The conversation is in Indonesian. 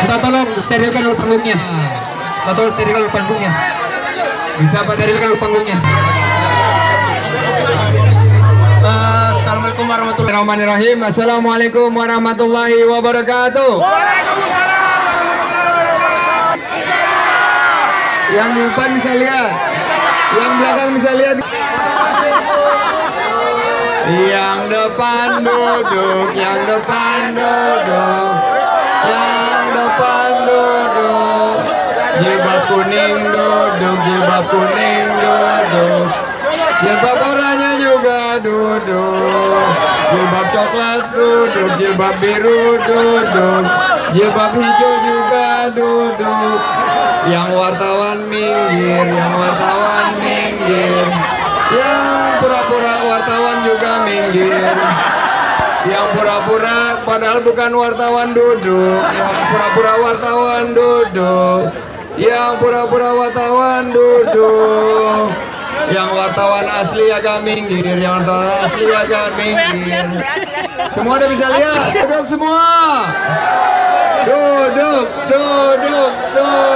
Tolong sterilkan dulu panggungnya. Tolong sterilkan dulu panggungnya. Bisa Pak sterilkan dulu panggungnya. Assalamualaikum warahmatullahi Bismillahirrahmanirrahim. Assalamualaikum warahmatullahi wabarakatuh. Yang di depan bisa lihat, yang belakang bisa lihat. Yang depan duduk, yang depan duduk, yang depan duduk. Jilbab kuning duduk, jilbab kuning duduk. Jilbab oranye juga duduk. Jilbab coklat duduk, jilbab biru duduk. Jilbab hijau juga duduk. Yang wartawan minggir, yang wartawan minggir. Yang pura-pura wartawan juga minggir. Yang pura-pura padahal bukan wartawan duduk. Yang pura-pura wartawan duduk. Yang pura-pura wartawan duduk. Yang wartawan asli agak minggir, yang wartawan asli agak minggir. Semua udah bisa lihat? Duduk semua. Duduk, duduk, duduk.